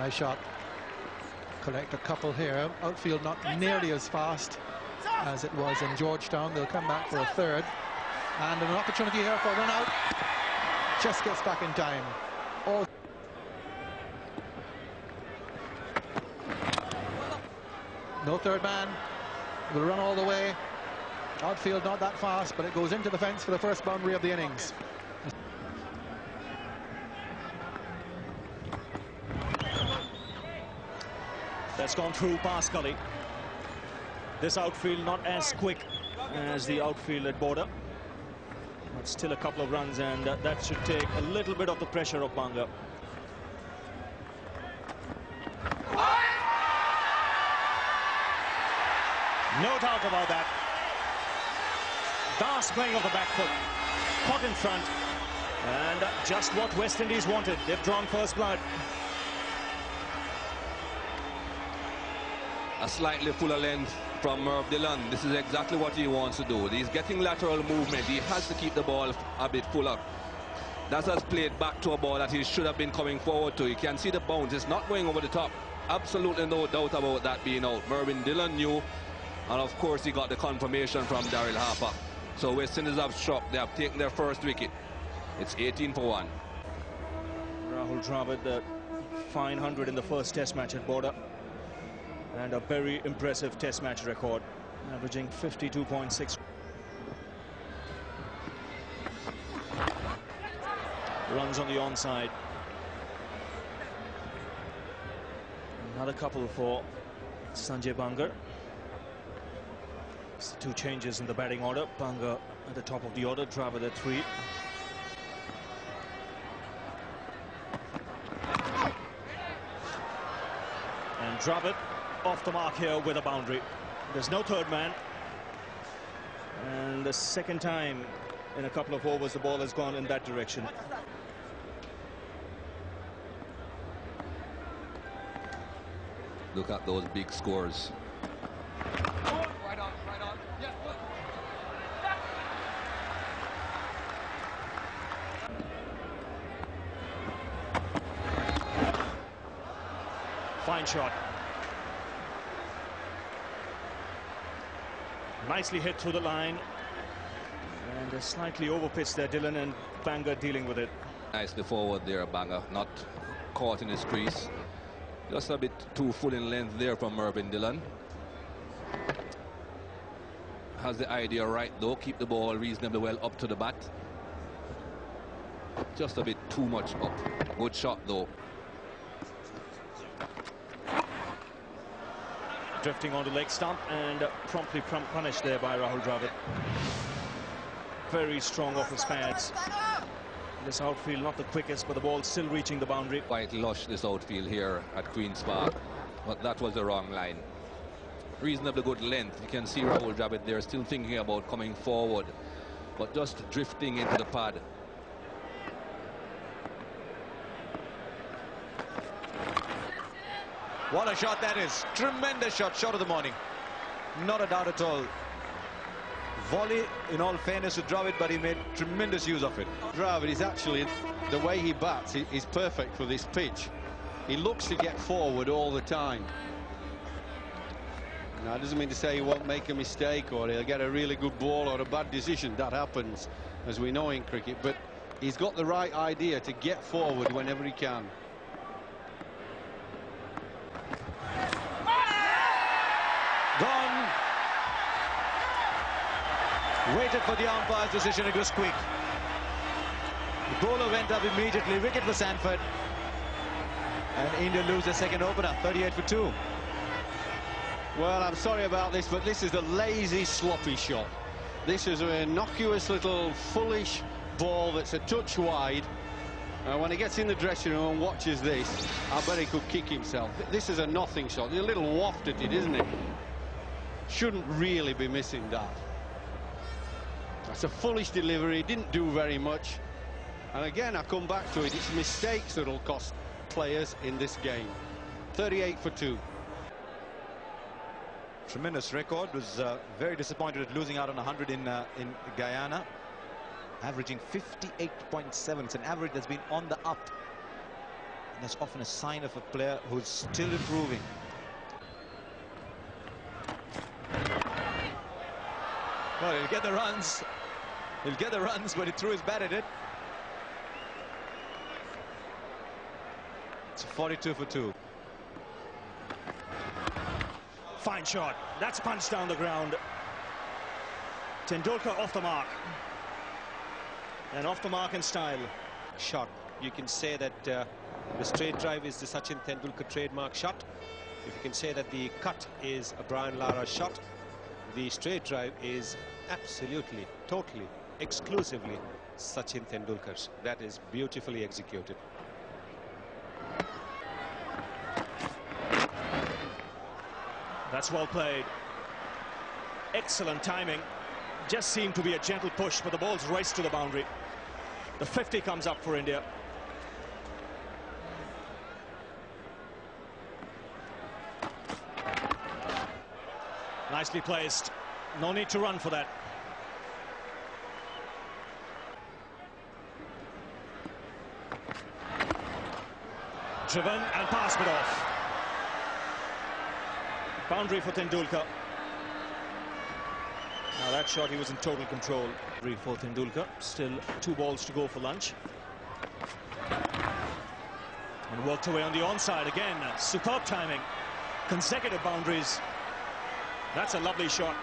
Nice shot. Collect a couple here. Outfield not nearly as fast as it was in Georgetown. They'll come back for a third. And an opportunity here for a run out. Just gets back in time. Oh. No third man. Will run all the way. Outfield not that fast, but it goes into the fence for the first boundary of the innings. That's gone through past gully. This outfield not as quick as the outfield at border, but still a couple of runs, and that should take a little bit of the pressure of Banga. No doubt about that. Das playing off the back foot, caught in front, and just what West Indies wanted. They've drawn first blood. A slightly fuller length from Merv Dillon. This is exactly what he wants to do. He's getting lateral movement. He has to keep the ball a bit fuller. That has played back to a ball that he should have been coming forward to. You can see the bounce. It's not going over the top. Absolutely no doubt about that being out. Mervyn Dillon knew, and of course he got the confirmation from Daryl Harper. So West Indies have struck. They have taken their first wicket. It's 18 for 1. Rahul Dravid, the fine 100 in the first test match at border, and a very impressive test match record, averaging 52.6. Runs on the onside. Another couple for Sanjay Banga. It's 2 changes in the batting order. Banga at the top of the order, Dravid at 3. And Dravid off the mark here with a boundary. There's no third man, and the second time in a couple of overs the ball has gone in that direction. Look at those big scores. Right on, right on. Yeah, look. Fine shot. Nicely hit through the line, and a slightly overpitched there, Dillon, and Banga dealing with it. Nicely forward there, Banga, not caught in his crease. Just a bit too full in length there from Mervyn Dillon. Has the idea right though, keep the ball reasonably well up to the bat. Just a bit too much up. Good shot though. Drifting onto leg stump and promptly punished there by Rahul Dravid. Very strong off his pads. This outfield not the quickest, but the ball still reaching the boundary. Quite lush this outfield here at Queen's Park, but that was the wrong line. Reasonably good length. You can see Rahul Dravid there still thinking about coming forward, but just drifting into the pad. What a shot that is. Tremendous shot of the morning. Not a doubt at all. Volley, in all fairness to Dravid, but he made tremendous use of it. Dravid is actually, the way he bats is perfect for this pitch. He looks to get forward all the time. Now, it doesn't mean to say he won't make a mistake or he'll get a really good ball or a bad decision. That happens, as we know in cricket. But he's got the right idea to get forward whenever he can. Gone. Waited for the umpire's decision. It was quick. The bowler went up immediately. Wicket for Sanford. And India lose their second opener, 38 for 2. Well, I'm sorry about this, but this is a lazy, sloppy shot. This is an innocuous little foolish ball that's a touch wide. When he gets in the dressing room and watches this, I bet he could kick himself. This is a nothing shot. A little waft at it, isn't it? Shouldn't really be missing that. That's a foolish delivery. Didn't do very much. And again, I come back to it. It's mistakes that'll cost players in this game. 38 for 2. Tremendous record. Was very disappointed at losing out on 100 in Guyana. Averaging 58.7. It's an average that's been on the up That's often a sign of a player who's still improving. Well, he'll get the runs. He'll get the runs, but he threw his bat at it. It's 42 for 2. Fine shot. That's punched down the ground. Tendulkar off the mark. And off the mark in style. Shot. You can say that the straight drive is the Sachin Tendulkar trademark shot. If you can say that the cut is a Brian Lara shot, the straight drive is absolutely, totally, exclusively Sachin Tendulkar's. That is beautifully executed. That's well played. Excellent timing. Just seemed to be a gentle push, but the ball's raced to the boundary. The 50 comes up for India. Nicely placed. No need to run for that. Driven and passed it off. Boundary for Tendulkar. Now that shot, he was in total control. For Tendulkar. Still 2 balls to go for lunch. And worked away on the onside again. Superb timing. Consecutive boundaries. That's a lovely shot.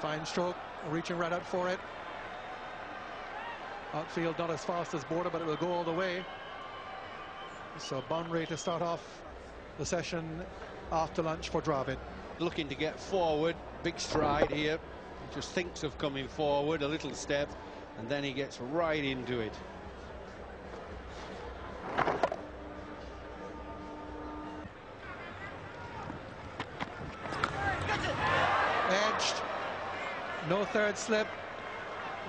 Fine stroke, reaching right out for it. Outfield not as fast as Border, but it will go all the way. So boundary to start off the session after lunch for Dravid. Looking to get forward, big stride here. He just thinks of coming forward, a little step, and then he gets right into it. Edged. No third slip.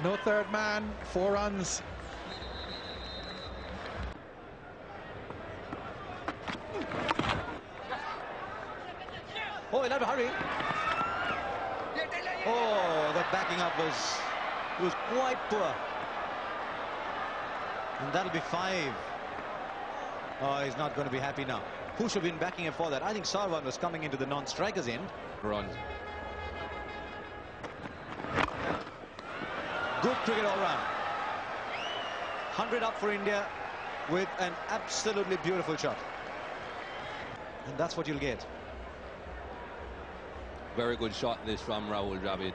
No third man. 4 runs. Oh, he'll have to hurry. Oh, that backing up was quite poor. And that'll be 5. Oh, he's not going to be happy now. Who should have been backing him for that? I think Sarwan was coming into the non-strikers end. Run. Good cricket all round. 100 up for India with an absolutely beautiful shot. And that's what you'll get. Very good shot this from Rahul Dravid.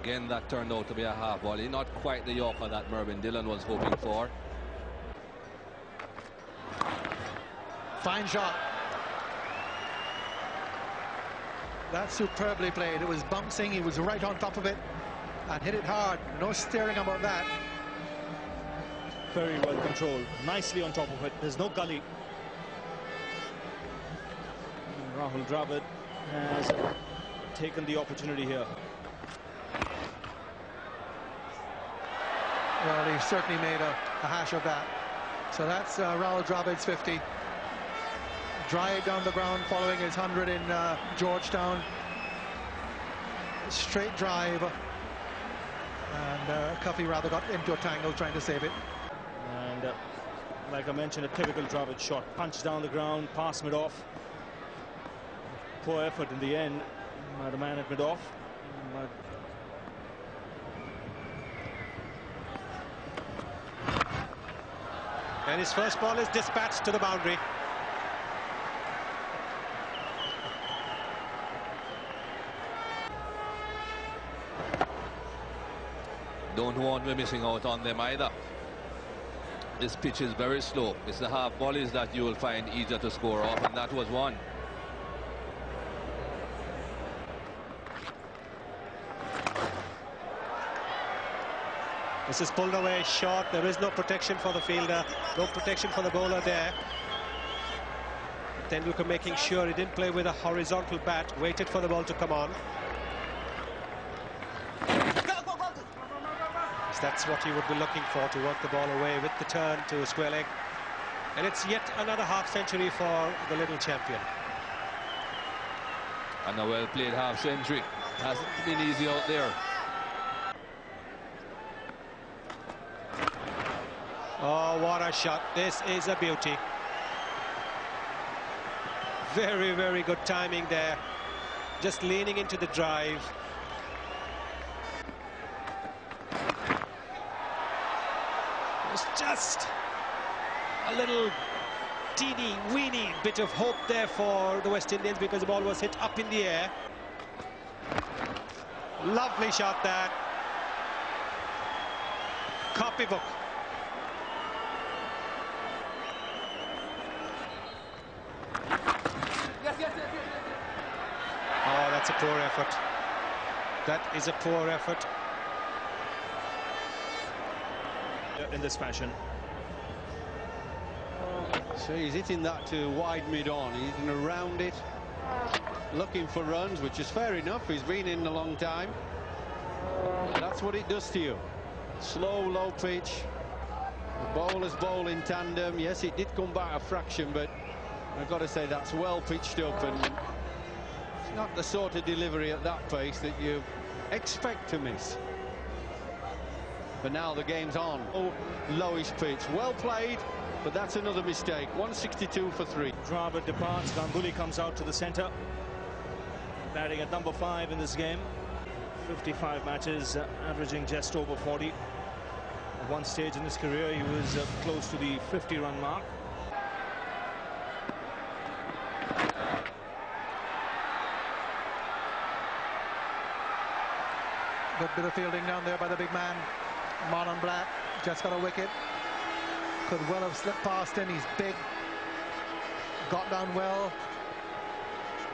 Again, that turned out to be a half volley. Not quite the Yorker that Mervyn Dillon was hoping for. Fine shot. That's superbly played. It was bouncing. He was right on top of it and hit it hard. No steering about that. Very well controlled. Nicely on top of it. There's no gully. Rahul Dravid has taken the opportunity here. Well, he certainly made a hash of that. So that's Rahul Dravid's 50. Drive down the ground following his 100 in Georgetown. Straight drive. And Cuffy rather got into a tangle trying to save it. And like I mentioned, a typical Dravid shot. Punch down the ground, pass mid-off. Poor effort in the end by the man at mid-off. And his first ball is dispatched to the boundary. Don't want to be missing out on them either. This pitch is very slow. It's the half volleys that you will find easier to score off, and that was one. This is pulled away short. There is no protection for the fielder, no protection for the bowler there. Tendulkar making sure he didn't play with a horizontal bat, waited for the ball to come on. That's what he would be looking for, to work the ball away with the turn to a square leg. And it's yet another half century for the little champion. And a well-played half-century. Hasn't been easy out there. Oh, what a shot. This is a beauty. Very, very good timing there. Just leaning into the drive. It's just a little teeny weeny bit of hope there for the West Indians because the ball was hit up in the air. Lovely shot that. Copybook. Oh, that's a poor effort. That is a poor effort. In this fashion. So he's hitting that to wide mid-on. He's going to round it, looking for runs, which is fair enough. He's been in a long time. That's what it does to you. Slow, low pitch. The bowlers bowl in tandem. Yes, it did come back a fraction, but I've got to say that's well pitched up, and it's not the sort of delivery at that pace that you expect to miss. But now the game's on. Oh, lowish pitch. Well played, but that's another mistake. 162 for 3. Dravid departs. Ganguly comes out to the centre. Batting at number 5 in this game. 55 matches, averaging just over 40. At one stage in his career, he was close to the 50-run mark. Good bit of fielding down there by the big man. Marlon Black just got a wicket. Could well have slipped past him. He's big. Got down well.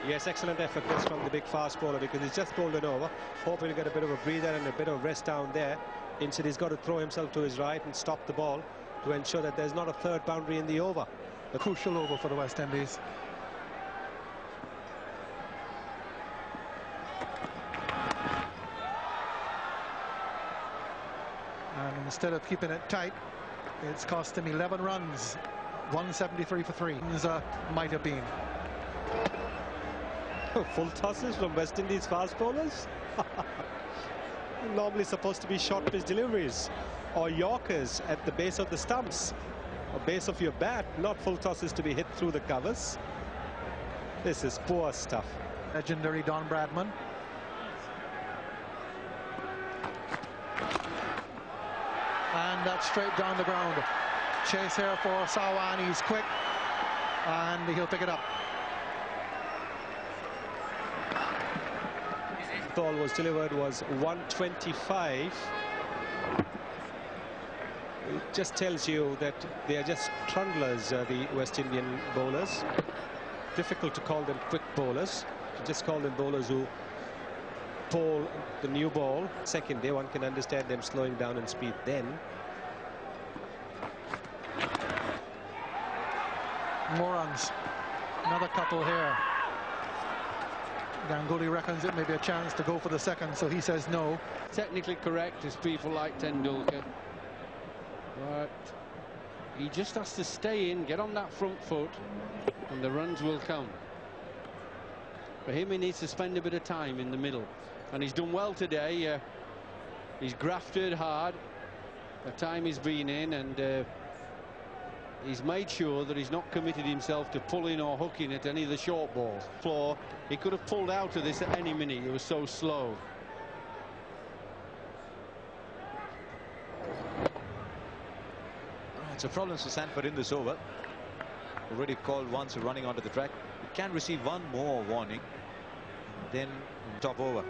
Yes, excellent effort this from the big fast bowler because he's just bowled it over. Hoping to get a bit of a breather and a bit of rest down there. Instead, he's got to throw himself to his right and stop the ball to ensure that there's not a third boundary in the over. A crucial over for the West Indies. And instead of keeping it tight, it's cost him 11 runs. 173 for 3. Might have been. Full tosses from West Indies fast bowlers. Normally supposed to be short pitch deliveries or Yorkers at the base of the stumps or base of your bat, not full tosses to be hit through the covers. This is poor stuff. Legendary Don Bradman. And that's straight down the ground. Chase here for Sawan. He's quick and he'll pick it up. The ball was delivered was 125. It just tells you that they are just trundlers, the West Indian bowlers. Difficult to call them quick bowlers. You just call them bowlers who bowl the new ball. Second day, one can understand them slowing down in speed then. More runs. Another couple here. Ganguly reckons it may be a chance to go for the second, so he says no. Technically correct as people like Tendulkar, but he just has to stay in, get on that front foot, and the runs will come. For him, he needs to spend a bit of time in the middle, and he's done well today. He's grafted hard the time he's been in, and he's made sure that he's not committed himself to pulling or hooking at any of the short balls. Floor, he could have pulled out of this at any minute. He was so slow. It's a problem for Sanford in this over. Already called once running onto the track. He can receive one more warning, then top over.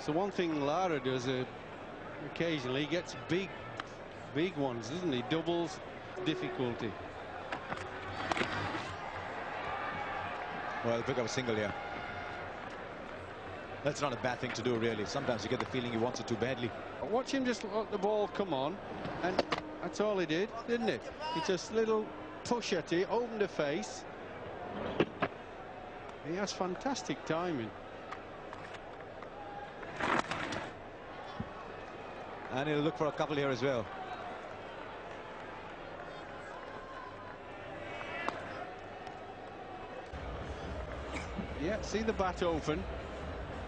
So one thing Lara does occasionally, he gets big ones, doesn't he? Doubles difficulty. Well, pick up a single here. That's not a bad thing to do, really. Sometimes you get the feeling he wants it too badly. Watch him just let the ball come on, and that's all he did, didn't it? He just little push at it, opened the face. He has fantastic timing. And he'll look for a couple here as well. Yeah, see the bat open.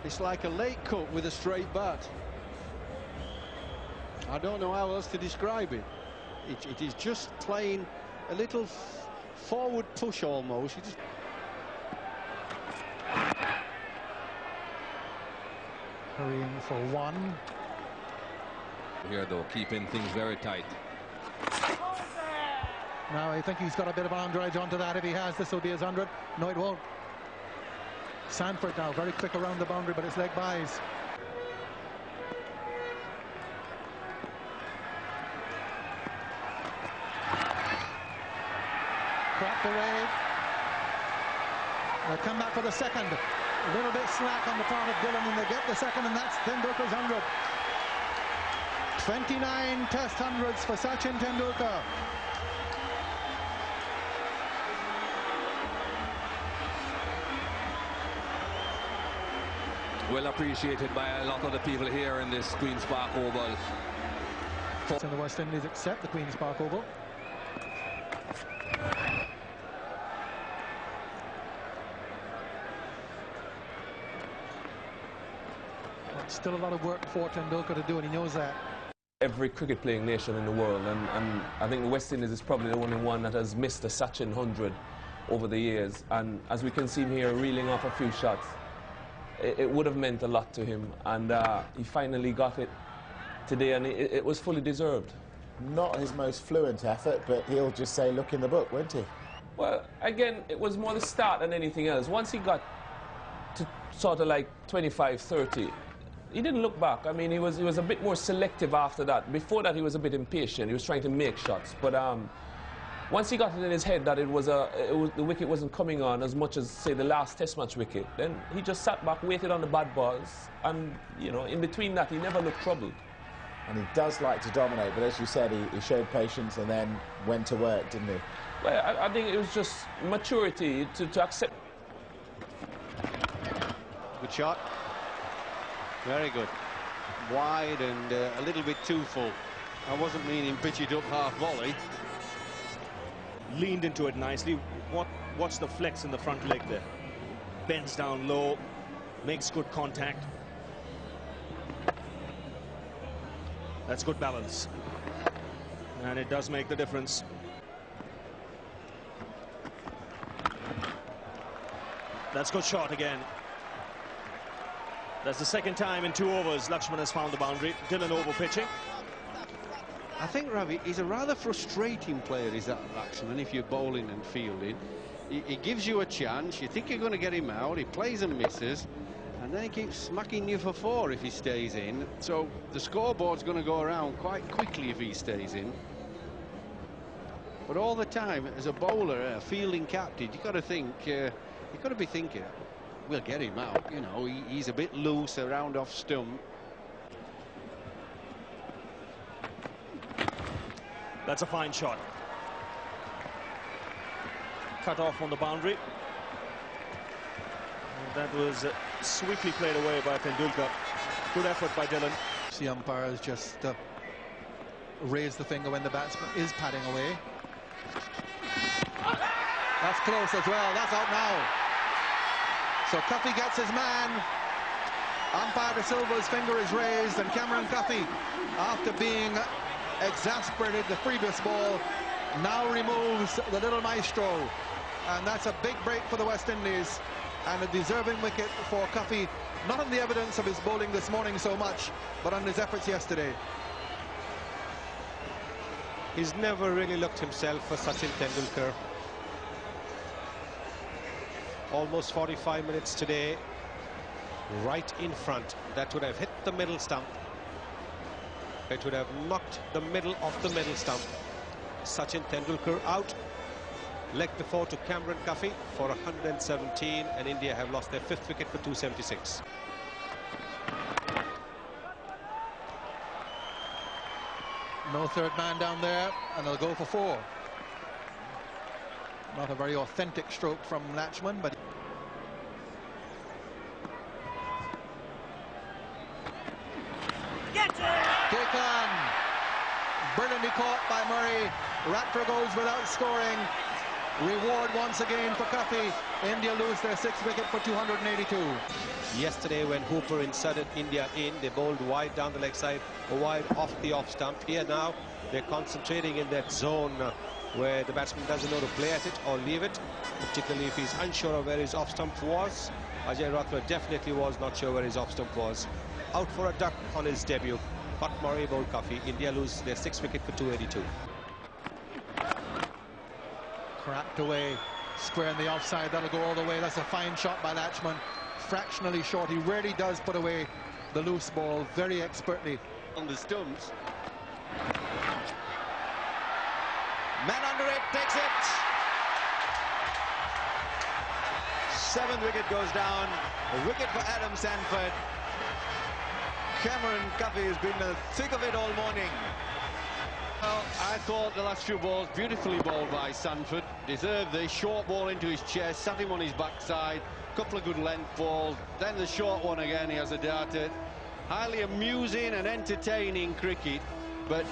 It's like a late cut with a straight bat. I don't know how else to describe it. It is just playing a little forward push almost. You just... Hurrying for one. Here, though, keeping things very tight. Now I think he's got a bit of boundary edge onto that. If he has, this will be his 100. No, it won't. Sanford now very quick around the boundary, but his leg buys. Cracked away. They come back for the second. A little bit slack on the part of Dillon, and they get the second, and that's Tendulkar's 100. 29 test hundreds for Sachin Tendulkar. Well appreciated by a lot of the people here in this Queen's Park Oval. So the West Indies accept the Queen's Park Oval. But still a lot of work for Tendulkar to do, and he knows that. Every cricket-playing nation in the world, and I think the West Indies is probably the only one that has missed a Sachin 100 over the years. And as we can see him here reeling off a few shots, it would have meant a lot to him, and he finally got it today, and it was fully deserved. Not his most fluent effort, but he'll just say, look in the book, won't he? Well, again, it was more the start than anything else. Once he got to sort of like 25, 30, he didn't look back. I mean, he was a bit more selective after that. Before that, he was a bit impatient. He was trying to make shots, but once he got it in his head that the wicket wasn't coming on as much as, say, the last Test match wicket, then he just sat back, waited on the bad balls, and, you know, in between that, he never looked troubled. And he does like to dominate, but as you said, he showed patience and then went to work, didn't he? Well, I think it was just maturity to accept. Good shot. Very good. Wide and a little bit too full. I wasn't meaning pitch it up half volley. Leaned into it nicely. Watch the flex in the front leg there. Bends down low, makes good contact. That's good balance, and it does make the difference. That's good shot again. That's the second time in 2 overs Lakshman has found the boundary. Dillon over pitching. I think, Ravi, he's a rather frustrating player, is that Lakshman, if you're bowling and fielding. He gives you a chance, you think you're going to get him out, he plays and misses, and then he keeps smacking you for 4 if he stays in. So the scoreboard's going to go around quite quickly if he stays in. But all the time, as a bowler, a fielding captain, you've got to think, you've got to be thinking, we'll get him out, you know, he's a bit loose around off stump. That's a fine shot. Cut off on the boundary. And that was sweetly played away by Tendulkar. Good effort by Dillon. The umpires just raise the finger when the batsman is padding away. That's close as well. That's out now. So Cuffy gets his man. Umpire De Silva's finger is raised, and Cameron Cuffy, after being exasperated the previous ball, now removes the little maestro, and that's a big break for the West Indies and a deserving wicket for Cuffy, not on the evidence of his bowling this morning so much, but on his efforts yesterday. He's never really looked himself for Sachin Tendulkar. Almost 45 minutes today, right in front. That would have hit the middle stump. It would have knocked the middle of the middle stump. Sachin Tendulkar out. Leg before to Cameron Cuffy for 117, and India have lost their 5th wicket for 276. No third man down there, and they'll go for 4. Not a very authentic stroke from Lakshman, but taken. Brilliantly caught by Murray. Ratner goes without scoring. Reward once again for Cuffy. India lose their 6th wicket for 282. Yesterday, when Hooper inserted India in, they bowled wide down the leg side, wide off the off stump. Here now, they're concentrating in that zone where the batsman doesn't know to play at it or leave it, particularly if he's unsure of where his off stump was. Ajay Rathore definitely was not sure where his off stump was. Out for a duck on his debut. Pat Murray bowled Cuffy. India lose their 6th wicket for 282. Cracked away, square in the offside. That'll go all the way. That's a fine shot by Latchman. Fractionally short. He rarely does put away the loose ball very expertly. On the stumps. Man under it, takes it. 7th wicket goes down. A wicket for Adam Sanford. Cameron Cuffy has been the thick of it all morning. Well, I thought the last few balls beautifully bowled by Sanford. Deserved the short ball into his chest, sat him on his backside. Couple of good length balls. Then the short one again, he has a darted. Highly amusing and entertaining cricket. But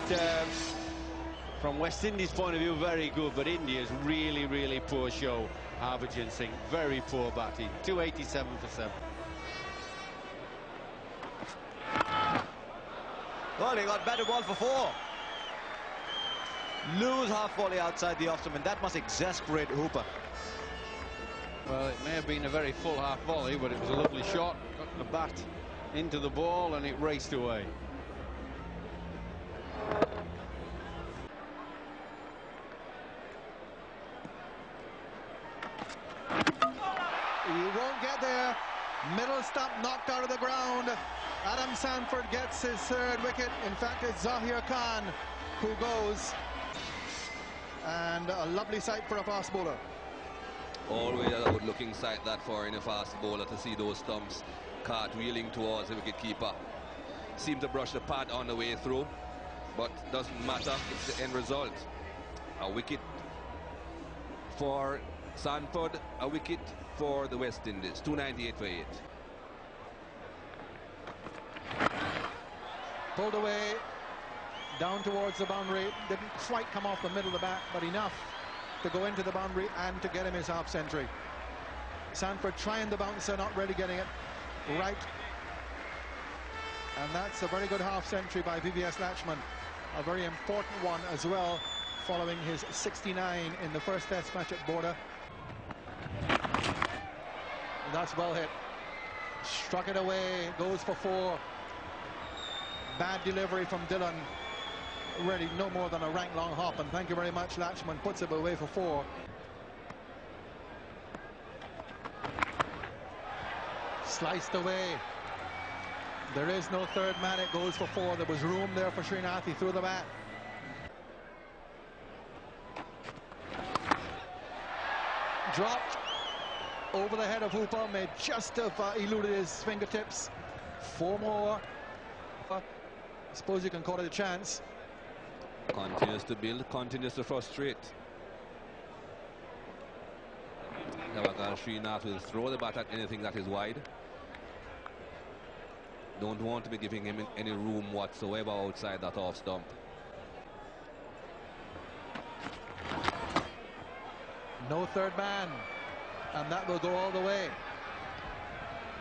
from West Indies' point of view, very good. But India's really, really poor show. Harbhajan Singh, very poor batting. 287 for 7. Well, he got batted ball for 4. Lose half volley outside the off stump, and that must exasperate Hooper. Well, it may have been a very full half volley, but it was a lovely shot. Got the bat into the ball and it raced away. He won't get there. Middle stump knocked out of the ground. Adam Sanford gets his 3rd wicket. In fact, it's Zahir Khan who goes. And a lovely sight for a fast bowler. Always a good-looking sight that for any fast bowler to see those stumps cartwheeling towards the wicket-keeper. Seemed to brush the pad on the way through, but doesn't matter. It's the end result. A wicket for Sanford, a wicket for the West Indies. 298 for 8. Pulled away, down towards the boundary. Didn't quite come off the middle of the bat, but enough to go into the boundary and to get him his half century. Sanford trying the bouncer, not really getting it right. And that's a very good half century by VVS Latchman. A very important one as well, following his 69 in the first test match at Border. That's well hit. Struck it away, goes for 4. Bad delivery from Dillon. Really no more than a rank long hop, and thank you very much. Latchman puts it away for 4. Sliced away. There is no 3rd man. It goes for 4. There was room there for Srinath. He threw the bat. Dropped over the head of Hooper. May just have eluded his fingertips. 4 more. I suppose you can call it a chance. Continues to build, continues to frustrate. Navagal Srinath will throw the bat at anything that is wide. Don't want to be giving him any room whatsoever outside that off stump. No 3rd man, and that will go all the way.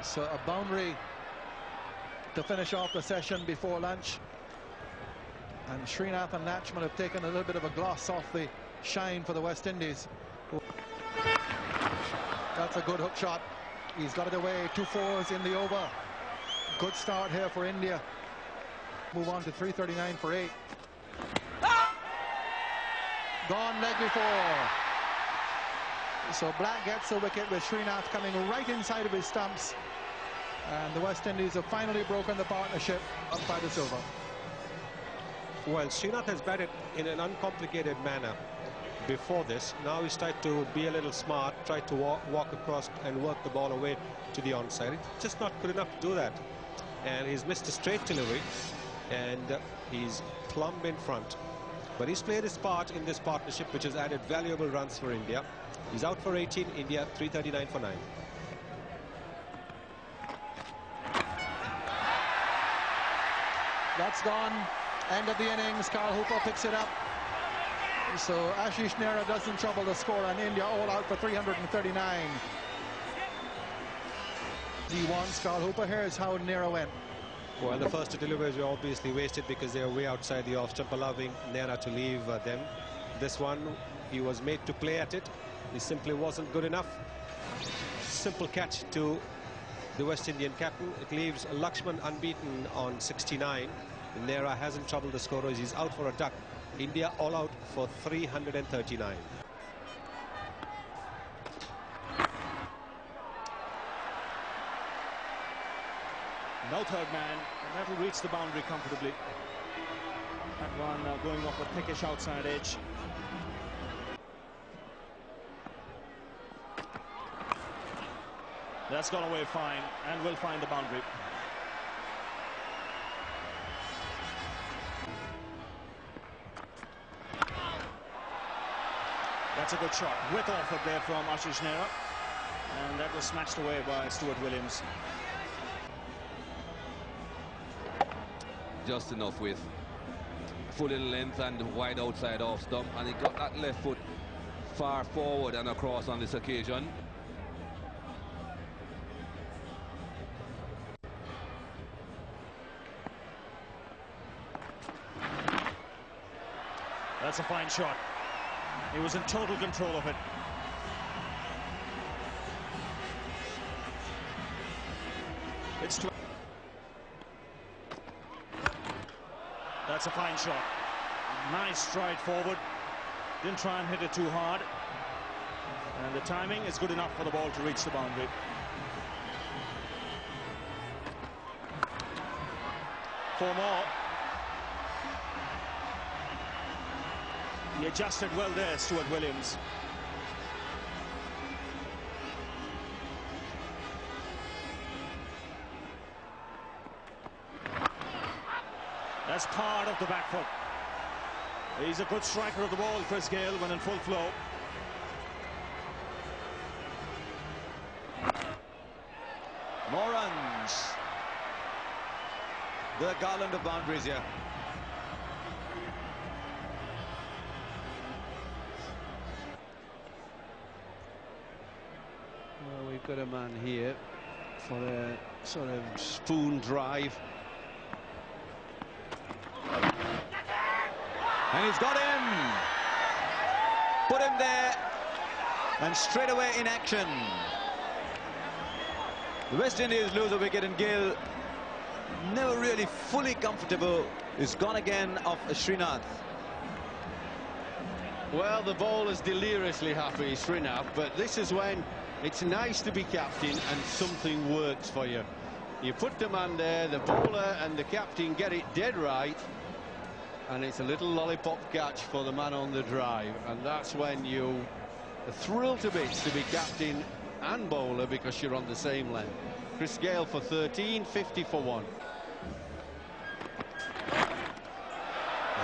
So a boundary to finish off the session before lunch. And Srinath and Latchman have taken a little bit of a gloss off the shine for the West Indies. That's a good hook shot. He's got it away. 2 4s in the over. Good start here for India. Move on to 339 for 8. Gone leg before. So Black gets the wicket with Srinath coming right inside of his stumps. And the West Indies have finally broken the partnership up by the silver. Well, Srinath has batted in an uncomplicated manner before this. Now he's tried to be a little smart, tried to walk across and work the ball away to the onside. It's just not good enough to do that. And he's missed a straight delivery, and he's plumb in front. But he's played his part in this partnership, which has added valuable runs for India. He's out for 18, India 339 for 9. That's gone. End of the innings. Carl Hooper picks it up. So Ashish Nehra doesn't trouble the score, and India all out for 339. D1 Scott Hooper. Here's how Nehra went. Well, the first two deliveries were obviously wasted because they are way outside the off stump, allowing Nehra to leave them. This one, he was made to play at it. He simply wasn't good enough. Simple catch to the West Indian captain. It leaves Lakshman unbeaten on 69. Nehra hasn't troubled the scorers. He's out for a duck. India all out for 339. No third man, and that will reach the boundary comfortably. That one going off a thickish outside edge. That's gone away fine, and will find the boundary. That's a good shot. With offered there from Ashish Nehra, and that was snatched away by Stuart Williams. Just enough with full in length and wide outside off stump, and he got that left foot far forward and across on this occasion. That's a fine shot. He was in total control of it. It's That's a fine shot. Nice stride forward. Didn't try and hit it too hard. And the timing is good enough for the ball to reach the boundary. Four more. He adjusted well there, Stuart Williams. That's part of the back foot. He's a good striker of the ball, Chris Gale, when in full flow. More runs. The garland of boundaries here. Well, we've got a man here for a sort of spoon drive. And he's got him. Put him there. And straight away in action. The West Indies lose a wicket, and Gill, never really fully comfortable, is gone again off Srinath. Well, the bowler's deliriously happy, Srinath, but this is when it's nice to be captain and something works for you. You put the man there, the bowler and the captain get it dead right, and it's a little lollipop catch for the man on the drive, and that's when you are thrilled to bits to be captain and bowler because you're on the same length. Chris Gale for 13, 50 for 1.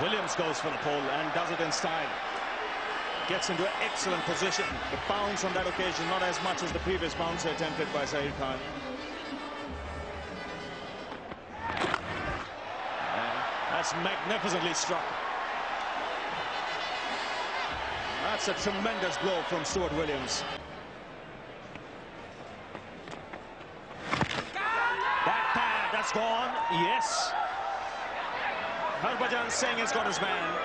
Williams goes for the pull and does it in style. Gets into an excellent position. The bounce on that occasion, not as much as the previous bounce attempted by Zahir Khan. And that's magnificently struck. That's a tremendous blow from Stuart Williams. Back pad, that's gone. Yes. Harbhajan Singh has got his man.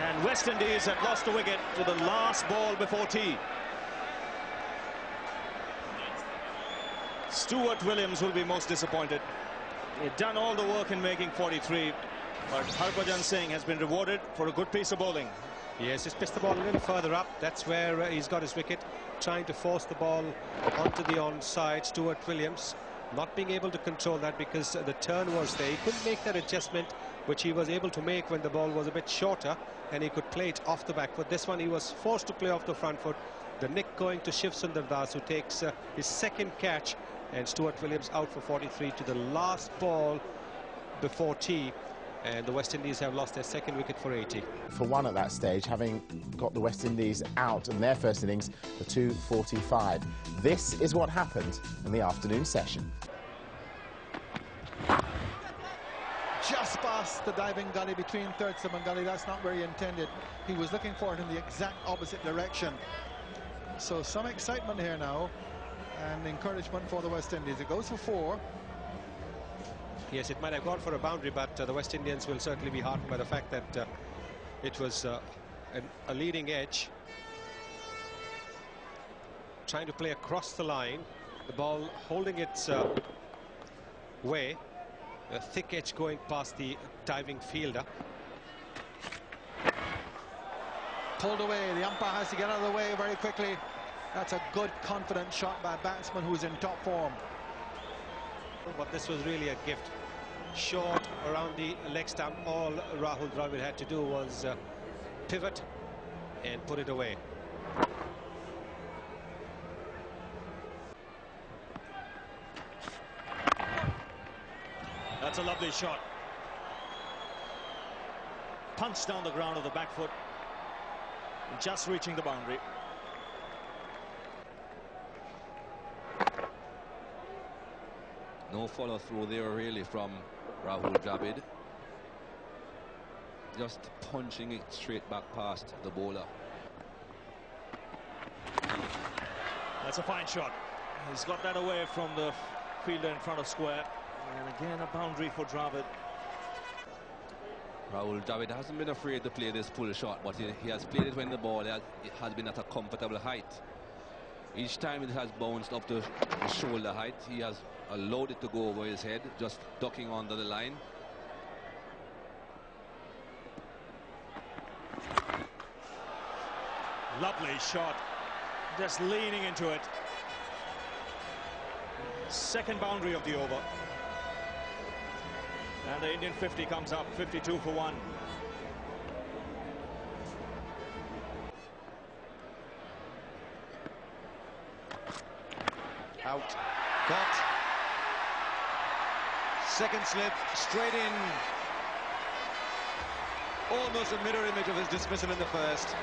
And West Indies have lost the wicket to the last ball before tea. Stuart Williams will be most disappointed. He'd done all the work in making 43, but Harbhajan Singh has been rewarded for a good piece of bowling. Yes, he's pitched the ball a little further up. That's where he's got his wicket, trying to force the ball onto the onside. Stuart Williams not being able to control that because the turn was there. He couldn't make that adjustment which he was able to make when the ball was a bit shorter, and he could play it off the back foot. This one he was forced to play off the front foot. The nick going to Shiv Sundar Das, who takes his second catch, and Stuart Williams out for 43 to the last ball before tea. And the West Indies have lost their second wicket for 80. For 1 at that stage, having got the West Indies out in their first innings for 2:45. This is what happened in the afternoon session. Just past missed the diving gully between third sub and gully. That's not where he intended. He was looking for it in the exact opposite direction. So some excitement here now and encouragement for the West Indies. It goes for 4. Yes, it might have gone for a boundary, but the West Indians will certainly be heartened by the fact that it was a leading edge. Trying to play across the line, the ball holding its way, a thick edge going past the diving fielder. Pulled away. The umpire has to get out of the way very quickly. That's a good, confident shot by a batsman who's in top form. But this was really a gift. Short around the leg stump. All Rahul Dravid had to do was pivot and put it away. That's a lovely shot. Punch down the ground of the back foot. Just reaching the boundary. No follow through there really from Rahul Dravid. Just punching it straight back past the bowler. That's a fine shot. He's got that away from the fielder in front of square. And again, a boundary for Dravid. Rahul Dravid hasn't been afraid to play this pull shot, but he has played it when the ball has been at a comfortable height. Each time it has bounced up to the shoulder height, he has allowed it to go over his head, just ducking under the line. Lovely shot. Just leaning into it. Second boundary of the over. And the Indian 50 comes up, 52 for 1. Out. Cut. Second slip, straight in. Almost a mirror image of his dismissal in the first.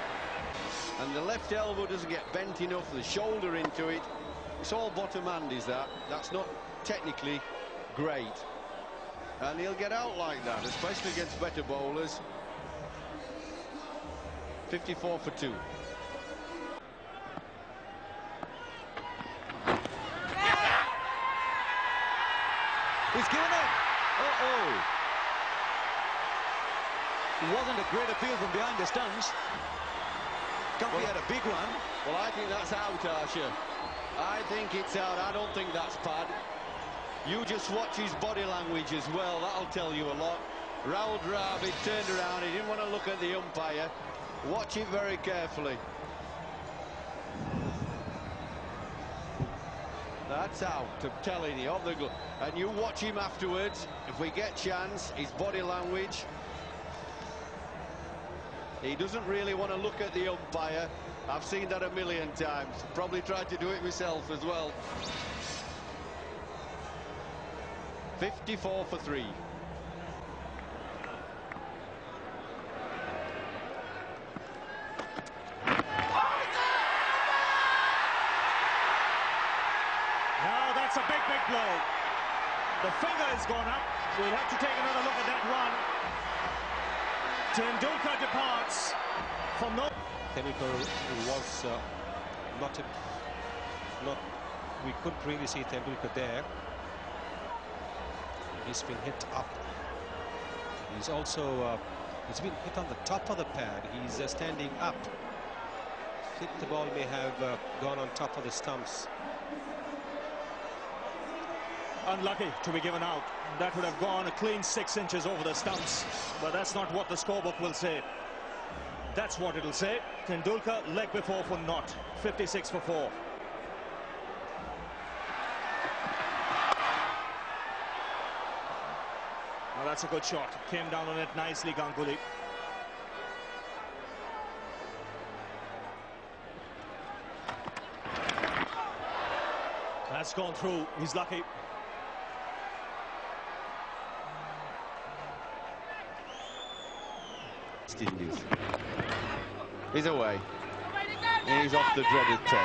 And the left elbow doesn't get bent enough, the shoulder into it. It's all bottom hand, is that? That's not technically great. And he'll get out like that, especially against better bowlers. 54 for 2. He's given up. Uh-oh. It wasn't a great appeal from behind the stumps. Company had a big run. Well, I think that's out, Arsha. I think it's out. I don't think that's pad. You just watch his body language as well. That'll tell you a lot. Rahul Dravid turned around. He didn't want to look at the umpire. Watch it very carefully. That's out, I'm telling you. And you watch him afterwards. If we get chance, his body language. He doesn't really want to look at the umpire. I've seen that a million times. Probably tried to do it myself as well. 54 for 3. Now that's a big, big blow. The finger has gone up. We'll have to take another look at that run. Tendulkar departs from no. Tendulkar was not. We couldn't really see Tendulkar there. He's been hit up. He's also he's been hit on the top of the pad. He's standing up. I think the ball may have gone on top of the stumps. Unlucky to be given out. That would have gone a clean 6 inches over the stumps. But that's not what the scorebook will say. That's what it'll say. Tendulkar leg before for naught. 56 for 4. Now that's a good shot. Came down on it nicely, Ganguly. That's gone through. He's lucky. Indies. He's away. He's off the dreaded tear.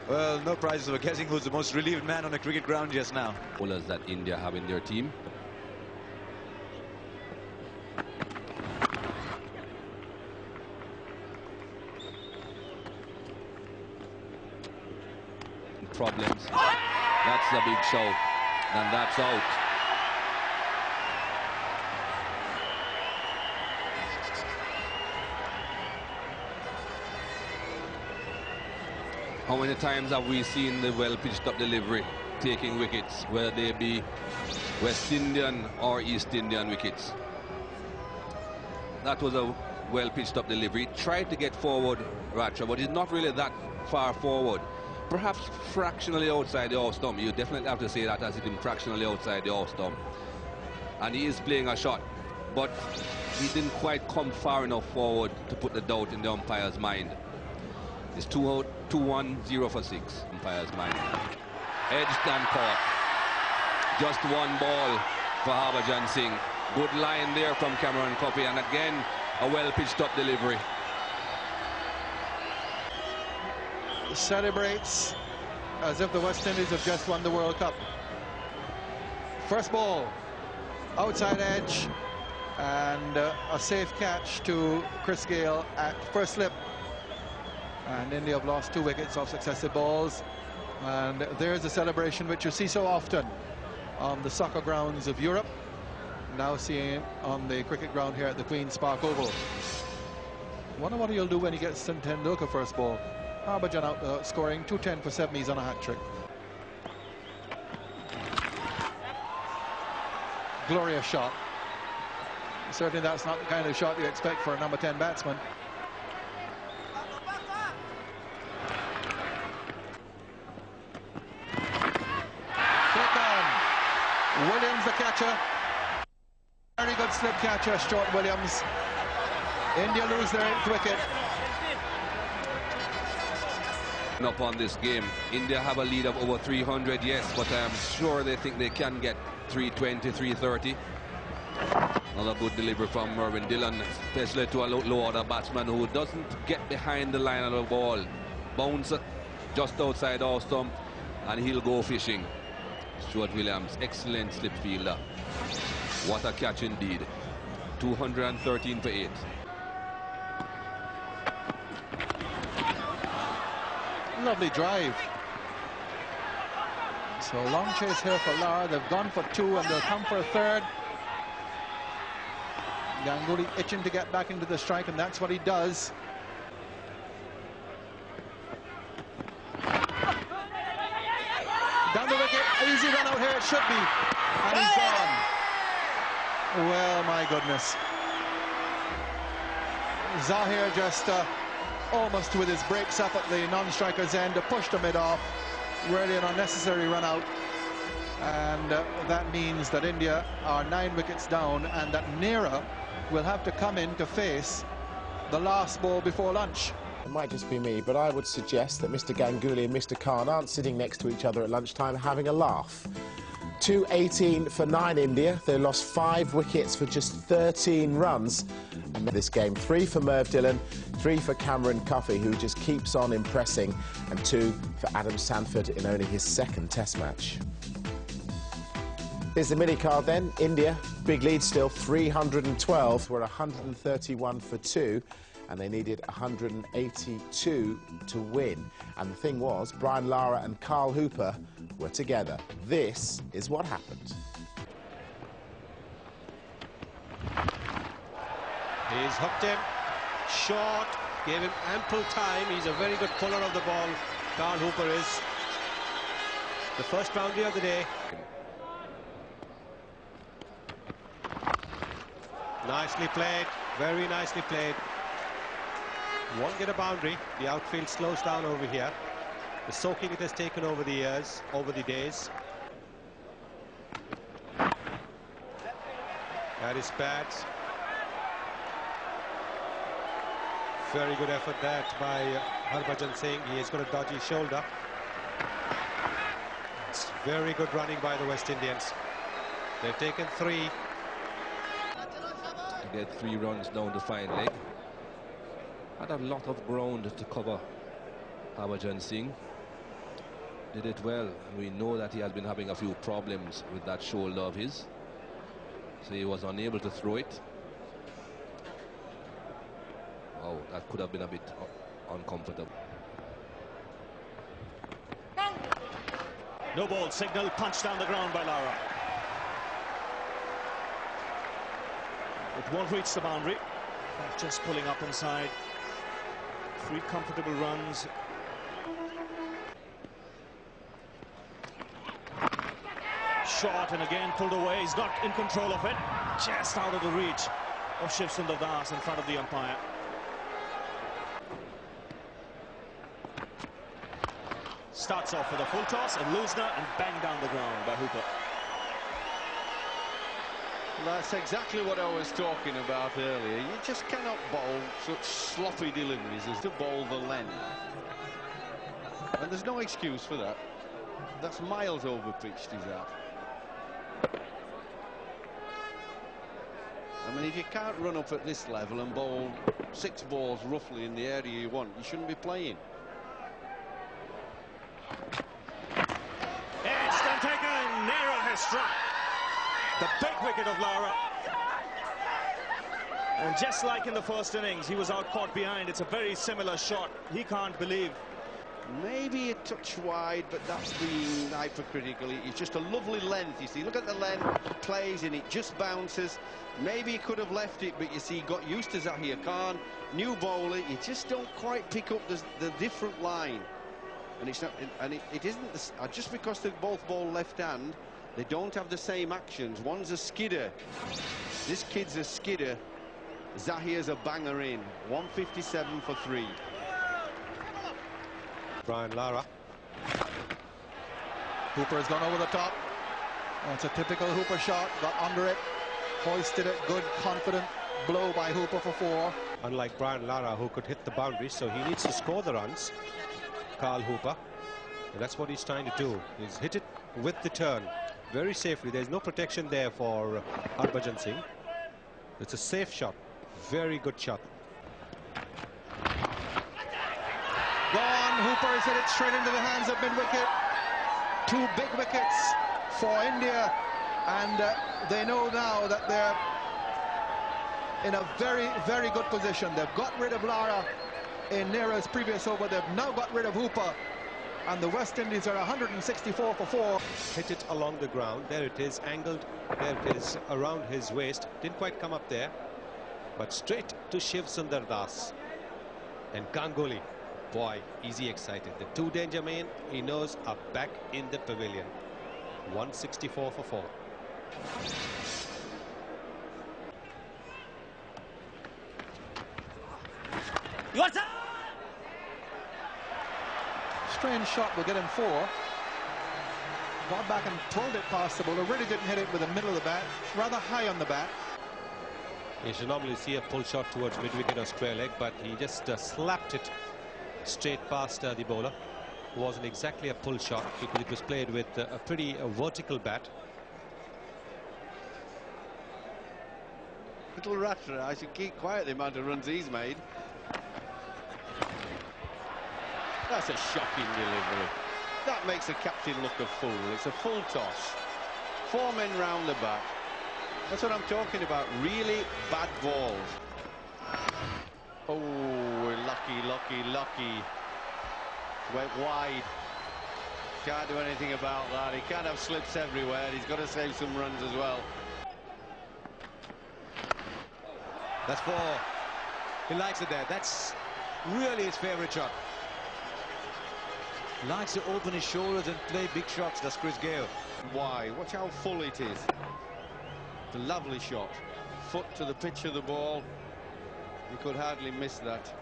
Well, no prizes for guessing who's the most relieved man on a cricket ground just now. Bowlers that India have in their team. problems. That's a big shout, and that's out. How many times have we seen the well-pitched up delivery taking wickets, whether they be West Indian or East Indian wickets? That was a well-pitched up delivery. Tried to get forward, Ratcha, but he's not really that far forward. Perhaps fractionally outside the off stump. You definitely have to say that as him fractionally outside the off stump. And he is playing a shot, but he didn't quite come far enough forward to put the doubt in the umpire's mind. It's 2-1, 0 for 6, umpire's mind. Edged and caught. Just one ball for Harbhajan Singh. Good line there from Cameron Coffey, and again a well-pitched up delivery. Celebrates as if the West Indies have just won the World Cup. First ball, outside edge, and a safe catch to Chris Gale at first slip. And India have lost 2 wickets off successive balls. And there's a celebration which you see so often on the soccer grounds of Europe. Now seeing on the cricket ground here at the Queen's Park Oval. Wonder what he'll do when he gets Tendulkar first ball. Harbhajan out scoring 210 for 7. He's on a hat trick. Glorious shot. Certainly that's not the kind of shot you expect for a number 10 batsman. Williams the catcher. Very good slip catcher, Stuart Williams. India lose their 8th wicket. Up on this game, India have a lead of over 300, yes, but I'm sure they think they can get 320, 330. Another good delivery from Mervyn Dillon, especially to a low order batsman who doesn't get behind the line of the ball. Bounce just outside our stump, and he'll go fishing. Stuart Williams, excellent slip fielder. What a catch indeed. 213 for 8. Lovely drive. So long chase here for Lara. They've gone for 2 and they'll come for a 3rd. Ganguly itching to get back into the strike, and that's what he does. Down the wicket, easy run out here, it should be. And he's gone. Well, my goodness. Zahir just almost with his brakes up at the non-striker's end, pushed him off. Really an unnecessary run out. And that means that India are 9 wickets down, and that Nehra will have to come in to face the last ball before lunch. It might just be me, but I would suggest that Mr. Ganguly and Mr. Khan aren't sitting next to each other at lunchtime having a laugh. 218 for 9 India. They lost 5 wickets for just 13 runs. And this game, 3 for Merv Dillon, 3 for Cameron Coffey, who just keeps on impressing, and 2 for Adam Sanford in only his 2nd Test match. Here's the mini-card then. India, big lead still, 312. We're 131 for 2. And they needed 182 to win. And the thing was, Brian Lara and Carl Hooper were together. This is what happened. He's hooked him, short, gave him ample time. He's a very good puller of the ball, Carl Hooper is. The first boundary of the day. Nicely played, very nicely played. Won't get a boundary. The outfield slows down over here. The soaking it has taken over the years, over the days. That is bad. Very good effort there by Harbhajan Singh. He has got a dodgy shoulder. It's very good running by the West Indians. They've taken 3. To get 3 runs down the fine leg. Had a lot of ground to cover. Harbhajan Singh did it well. We know that he has been having a few problems with that shoulder of his, so he was unable to throw it. Oh, that could have been a bit uncomfortable. No ball signal, punched down the ground by Lara. It won't reach the boundary. Just pulling up inside. 3 comfortable runs. Shot and again pulled away. He's not in control of it. Just out of the reach of Shiv Sundar Das in front of the umpire. Starts off with a full toss and Loosener and banged down the ground by Hooper. That's exactly what I was talking about earlier. You just cannot bowl such sloppy deliveries as to bowl the length. And there's no excuse for that. That's miles over pitched, is that? I mean, if you can't run up at this level and bowl 6 balls roughly in the area you want, you shouldn't be playing. Edged and taken. Nehra has struck the big wicket of Lara. And just like in the first innings, he was out caught behind. It's a very similar shot. He can't believe. Maybe a touch wide, but that's being hypercritical. It's just a lovely length, you see. Look at the length, plays and it just bounces. Maybe he could have left it, but you see, he got used to Zahir Khan, new bowler. You just don't quite pick up the different line. And it's not, and it isn't the, just because they both bowl left hand, they don't have the same actions. One's a skidder. This kid's a skidder. Zahir's a banger in. 157 for 3. Brian Lara. Hooper has gone over the top. It's a typical Hooper shot. Got under it, hoisted it. Good, confident blow by Hooper for 4. Unlike Brian Lara, who could hit the boundary, so he needs to score the runs. Carl Hooper. And that's what he's trying to do. He's hit it with the turn very safely. There's no protection there for Harbhajan Singh. It's a safe shot. Very good shot. Gone. Hooper has hit it straight into the hands of mid-wicket. 2 big wickets for India, and they know now that they're in a very, very good position. They've got rid of Lara in Nehra's previous over. They've now got rid of Hooper, and the West Indies are 164 for 4. Hit it along the ground. There it is, angled. There it is, around his waist. Didn't quite come up there, but straight to Shiv Sundar Das. And Ganguly, boy, is he excited. The 2 danger men, he knows, are back in the pavilion. 164 for 4. Strange shot will get him 4. Got back and pulled it past the bowler. Really didn't hit it with the middle of the bat. Rather high on the bat. You should normally see a pull shot towards mid-wicket or square leg, but he just slapped it straight past the bowler. It wasn't exactly a pull shot because it was played with a pretty vertical bat. Little ratter, I should keep quiet the amount of runs he's made. That's a shocking delivery. That makes the captain look a fool. It's a full toss. 4 men round the back. That's what I'm talking about. Really bad balls. Oh, lucky. Went wide. Can't do anything about that. He can't have slips everywhere. He's got to save some runs as well. That's 4. He likes it there. That's really his favourite shot. He likes to open his shoulders and play big shots. That's Chris Gale. Why? Watch how full it is. The lovely shot. Foot to the pitch of the ball. He could hardly miss that.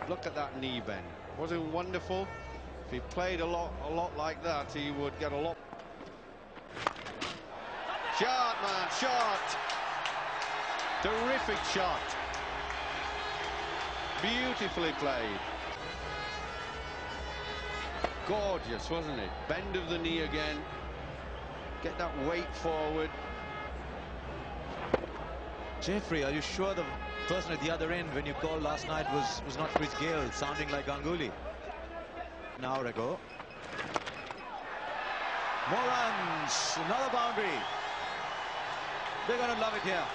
Look at that knee bend. Wasn't it wonderful? If he played a lot like that, he would get a lot. Shot, man, shot. Terrific shot. Beautifully played. Gorgeous, wasn't it? Bend of the knee again. Get that weight forward. Jeffrey, are you sure the person at the other end when you called last night was not Chris Gale, sounding like Ganguly? An hour ago. More runs, another boundary. They're going to love it here.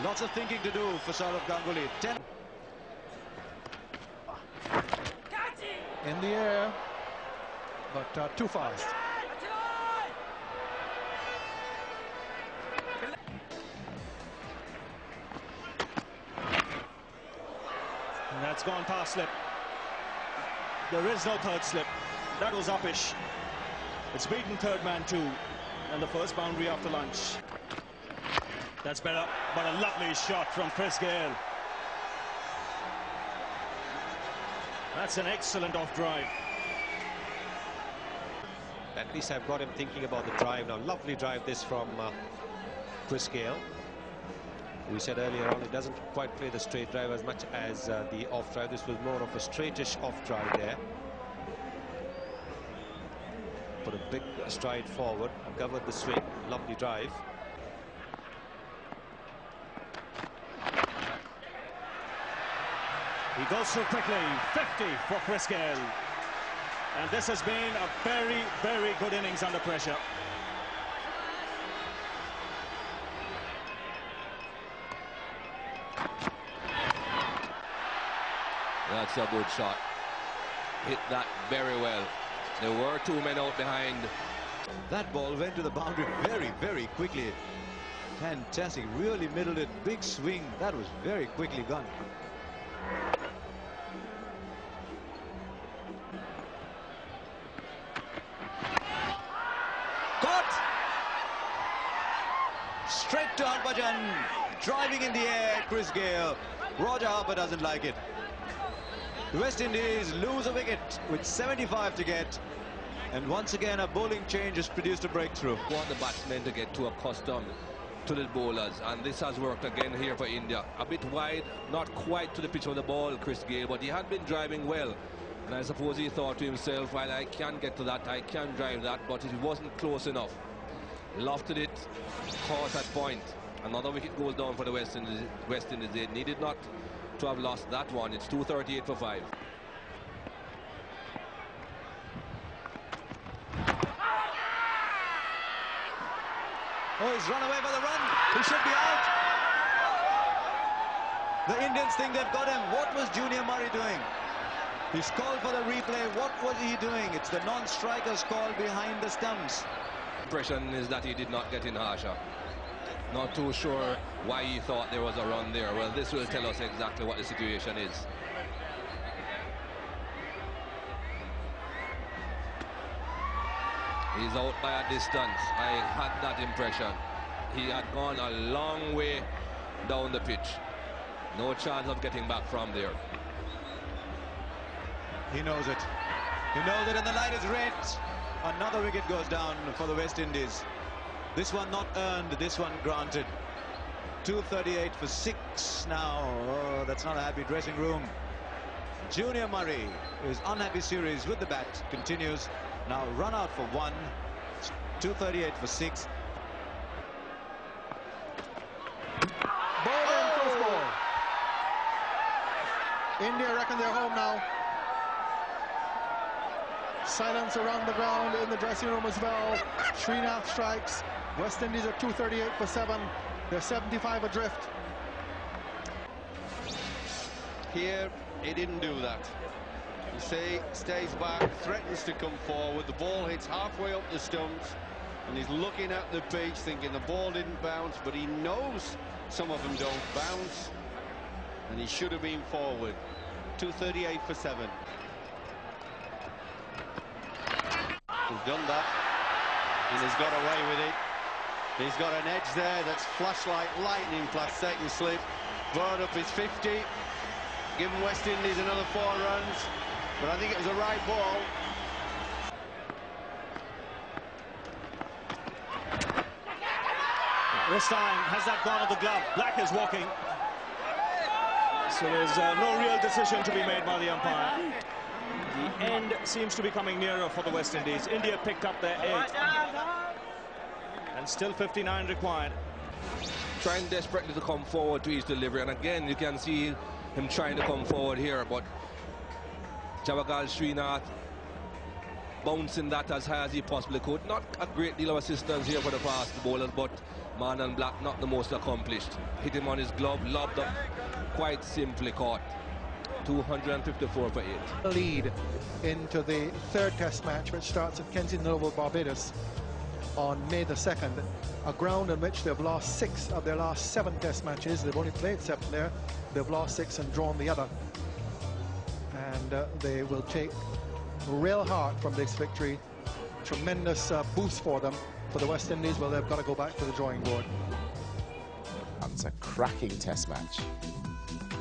Lots of thinking to do for Saurav Ganguly. 10. in the air, but too fast. And that's gone past slip. There is no third slip. That was uppish. It's beaten third man too. And the first boundary after lunch. That's better, but a lovely shot from Chris Gale. That's an excellent off drive. At least I've got him thinking about the drive now. Lovely drive this from Chris Gale. We said earlier on, he doesn't quite play the straight drive as much as the off drive. This was more of a straightish off drive there. Put a big stride forward, covered the swing. Lovely drive. He goes through quickly. 50 for Chris Gale. And this has been a very, very good innings under pressure. That's a good shot. Hit that very well. There were 2 men out behind. That ball went to the boundary very, very quickly. Fantastic. Really middled it. Big swing. That was very quickly gone. Caught! Straight to Harbhajan. Driving in the air, Chris Gale. Roger Harper doesn't like it. The West Indies lose a wicket with 75 to get. And once again, a bowling change has produced a breakthrough. Want the batsmen to get too accustomed to the bowlers, and this has worked again here for India. A bit wide, not quite to the pitch of the ball, Chris Gale, but he had been driving well. And I suppose he thought to himself, well, I can get to that, I can drive that, but it wasn't close enough. Lofted it, caught at point. Another wicket goes down for the West Indies. They needed not to have lost that one. It's 238 for 5. Oh, he's run away for the run. He should be out. The Indians think they've got him. What was Junior Murray doing? He's called for the replay. What was he doing? It's the non-striker's call behind the stumps. Impression is that he did not get in harsher. Not too sure why he thought there was a run there. Well, this will tell us exactly what the situation is. He's out by a distance. I had that impression. He had gone a long way down the pitch. No chance of getting back from there. He knows it. He knows it, and the light is red. Another wicket goes down for the West Indies. This one not earned, this one granted. 238 for 6 now. Oh, that's not a happy dressing room. Junior Murray, his unhappy series with the bat continues. Now run out for 1. 238 for 6. Bowled in, first ball. India reckon they're home now. Silence around the ground in the dressing room as well. Srinath strikes. West Indies are 238 for 7. They're 75 adrift. Here, he didn't do that. You see, stays back, threatens to come forward. The ball hits halfway up the stumps, and he's looking at the pitch thinking the ball didn't bounce, but he knows some of them don't bounce, and he should have been forward. 238 for 7. He's done that, and he's got away with it. He's got an edge there that's flashed like lightning past second slip. Brought up his 50. Given West Indies another 4 runs. But I think it was a right ball. This time, has that gone on the glove? Black is walking. So there's no real decision to be made by the umpire. The end seems to be coming nearer for the West Indies. India picked up their 8. And still 59 required. Trying desperately to come forward to his delivery, and again you can see him trying to come forward here, but Javagal Srinath bouncing that as high as he possibly could. Not a great deal of assistance here for the fast bowlers, but Man and Black not the most accomplished. Hit him on his glove, lobbed up, quite simply caught. 254 for 8. Lead into the third test match, which starts at Kensington Oval, Barbados, on May the 2nd, a ground in which they've lost 6 of their last 7 test matches. They've only played 7 there. They've lost 6 and drawn the other. And they will take real heart from this victory. Tremendous boost for them. For the West Indies, well, they've got to go back to the drawing board. That's a cracking test match.